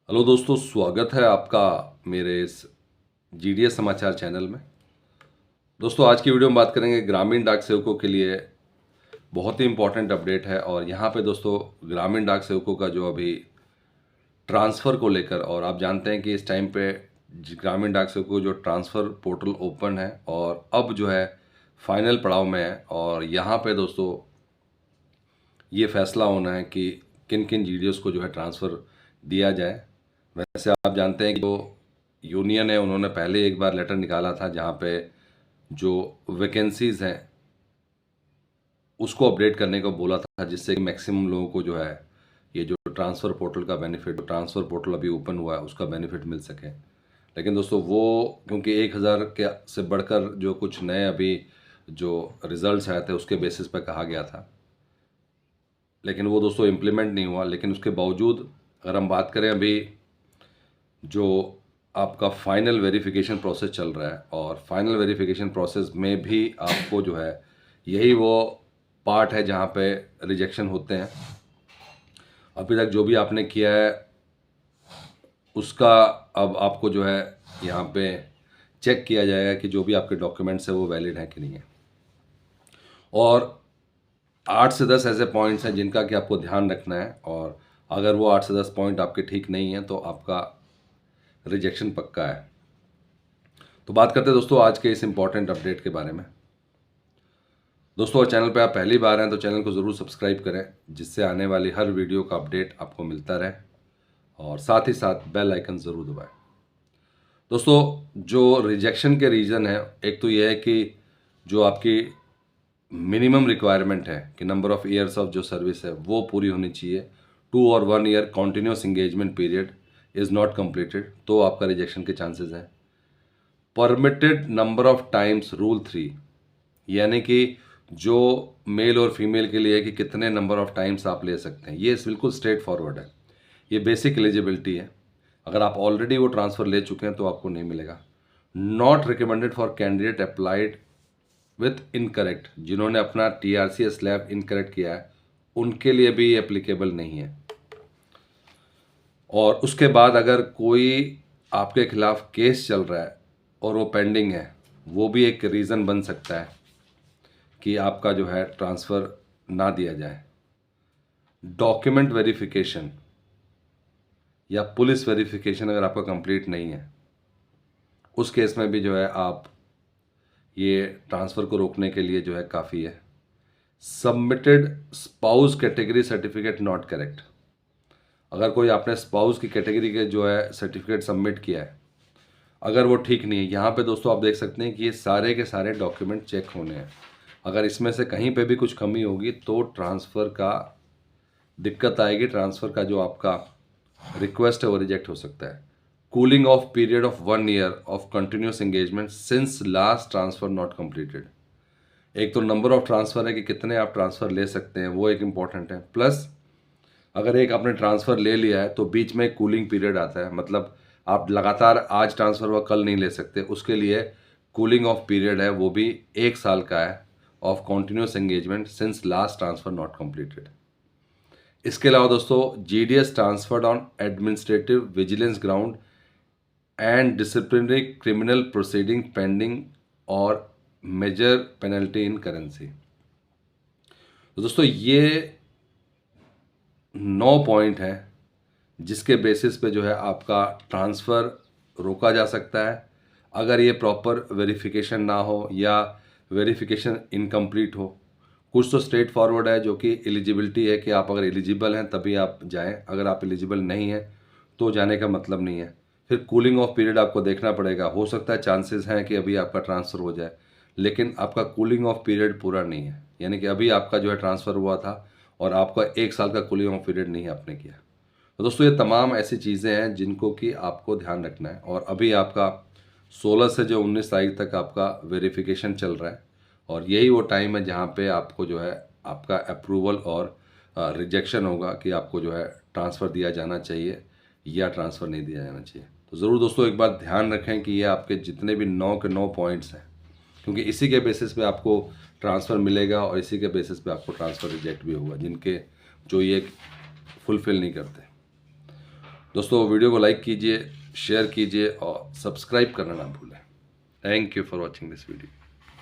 Hello दोस्तों, स्वागत है आपका मेरे इस जीडीएस समाचार चैनल में। दोस्तों, आज की वीडियो में बात करेंगे ग्रामीण डाक सेवकों के लिए बहुत ही इम्पोर्टेंट अपडेट है। और यहाँ पे दोस्तों ग्रामीण डाक सेवकों का जो अभी ट्रांसफ़र को लेकर, और आप जानते हैं कि इस टाइम पे ग्रामीण डाक सेवकों को जो ट्रांसफ़र पोर्टल ओपन है और अब जो है फाइनल पड़ाव में है। और यहाँ पे दोस्तों ये फैसला होना है कि किन किन जीडीओस को जो है ट्रांसफ़र दिया जाए। वैसे आप जानते हैं कि जो यूनियन है उन्होंने पहले एक बार लेटर निकाला था जहाँ पे जो वैकेंसीज़ हैं उसको अपडेट करने को बोला था, जिससे कि मैक्सिमम लोगों को जो है ये जो ट्रांसफ़र पोर्टल का बेनिफिट, ट्रांसफ़र पोर्टल अभी ओपन हुआ है उसका बेनिफिट मिल सके। लेकिन दोस्तों वो क्योंकि 1000 के से बढ़कर जो कुछ नए अभी जो रिजल्ट्स आए थे उसके बेसिस पे कहा गया था, लेकिन वो दोस्तों इम्प्लीमेंट नहीं हुआ। लेकिन उसके बावजूद अगर हम बात करें, अभी जो आपका फाइनल वेरिफिकेशन प्रोसेस चल रहा है, और फाइनल वेरिफिकेशन प्रोसेस में भी आपको जो है यही वो पार्ट है जहाँ पे रिजेक्शन होते हैं। अभी तक जो भी आपने किया है उसका अब आपको जो है यहाँ पे चेक किया जाएगा कि जो भी आपके डॉक्यूमेंट्स है वो वैलिड है कि नहीं है। और 8 से 10 ऐसे पॉइंट्स हैं जिनका कि आपको ध्यान रखना है, और अगर वो 8 से 10 पॉइंट आपके ठीक नहीं हैं तो आपका रिजेक्शन पक्का है। तो बात करते हैं दोस्तों आज के इस इम्पॉर्टेंट अपडेट के बारे में। दोस्तों, और चैनल पे आप पहली बार हैं तो चैनल को ज़रूर सब्सक्राइब करें, जिससे आने वाली हर वीडियो का अपडेट आपको मिलता रहे, और साथ ही साथ बेल आइकन ज़रूर दबाएं। दोस्तों, जो रिजेक्शन के रीज़न है, एक तो ये है कि जो आपकी मिनिमम रिक्वायरमेंट है कि नंबर ऑफ़ ईयर्स ऑफ जो सर्विस है वो पूरी होनी चाहिए। 2 और 1 year continuous engagement period is not completed, तो आपका रिजेक्शन के चांसेस हैं। Permitted number of times rule 3, यानी कि जो मेल और फीमेल के लिए है कि कितने नंबर ऑफ टाइम्स आप ले सकते हैं, ये बिल्कुल स्ट्रेट फॉरवर्ड है। ये बेसिक एलिजिबिलिटी है। अगर आप ऑलरेडी वो ट्रांसफ़र ले चुके हैं तो आपको नहीं मिलेगा। Not recommended for candidate applied with incorrect, जिन्होंने अपना टीआरसी स्लैब इनकरेक्ट किया है उनके लिए भी एप्लीकेबल नहीं है। और उसके बाद अगर कोई आपके खिलाफ केस चल रहा है और वो पेंडिंग है, वो भी एक रीज़न बन सकता है कि आपका जो है ट्रांसफ़र ना दिया जाए। डॉक्यूमेंट वेरिफिकेशन या पुलिस वेरिफिकेशन अगर आपका कंप्लीट नहीं है, उस केस में भी जो है आप ये ट्रांसफ़र को रोकने के लिए जो है काफ़ी है। Submitted spouse category certificate not correct, अगर कोई आपने स्पाउस की कैटेगरी के जो है सर्टिफिकेट सबमिट किया है, अगर वो ठीक नहीं है, यहाँ पे दोस्तों आप देख सकते हैं कि ये सारे के सारे डॉक्यूमेंट चेक होने हैं। अगर इसमें से कहीं पे भी कुछ कमी होगी तो ट्रांसफ़र का दिक्कत आएगी, ट्रांसफ़र का जो आपका रिक्वेस्ट है वो रिजेक्ट हो सकता है। Cooling of period of 1 year of continuous engagement since last transfer not completed. एक तो नंबर ऑफ ट्रांसफ़र है कि कितने आप ट्रांसफ़र ले सकते हैं, वो एक इम्पॉर्टेंट है। प्लस अगर एक आपने ट्रांसफ़र ले लिया है तो बीच में कूलिंग पीरियड आता है, मतलब आप लगातार आज ट्रांसफ़र हुआ कल नहीं ले सकते, उसके लिए कूलिंग ऑफ पीरियड है, वो भी 1 साल का है, of continuous engagement since last transfer not completed. इसके अलावा दोस्तों GDS transferred on administrative vigilance ground and disciplinary criminal proceeding pending और मेजर पेनल्टी इन करेंसी। तो दोस्तों ये 9 पॉइंट हैं जिसके बेसिस पे जो है आपका ट्रांसफ़र रोका जा सकता है, अगर ये प्रॉपर वेरिफिकेशन ना हो या वेरिफिकेशन इनकम्प्लीट हो। कुछ तो स्ट्रेट फॉरवर्ड है जो कि एलिजिबिलिटी है कि आप अगर एलिजिबल हैं तभी आप जाएं, अगर आप एलिजिबल नहीं हैं तो जाने का मतलब नहीं है। फिर कूलिंग ऑफ पीरियड आपको देखना पड़ेगा, हो सकता है चांसेस हैं कि अभी आपका ट्रांसफ़र हो जाए, लेकिन आपका कूलिंग ऑफ पीरियड पूरा नहीं है, यानी कि अभी आपका जो है ट्रांसफ़र हुआ था और आपका 1 साल का कूलिंग ऑफ पीरियड नहीं आपने किया। तो दोस्तों ये तमाम ऐसी चीज़ें हैं जिनको कि आपको ध्यान रखना है। और अभी आपका 16 से जो 19 तारीख तक आपका वेरिफिकेशन चल रहा है, और यही वो टाइम है जहाँ पे आपको जो है आपका अप्रूवल और रिजेक्शन होगा कि आपको जो है ट्रांसफ़र दिया जाना चाहिए या ट्रांसफ़र नहीं दिया जाना चाहिए। तो ज़रूर दोस्तों एक बात ध्यान रखें कि ये आपके जितने भी 9 के 9 पॉइंट्स हैं, क्योंकि इसी के बेसिस पे आपको ट्रांसफ़र मिलेगा और इसी के बेसिस पे आपको ट्रांसफ़र रिजेक्ट भी होगा, जिनके जो ये फुलफ़िल नहीं करते। दोस्तों वीडियो को लाइक कीजिए, शेयर कीजिए और सब्सक्राइब करना ना भूलें। Thank you for watching this video.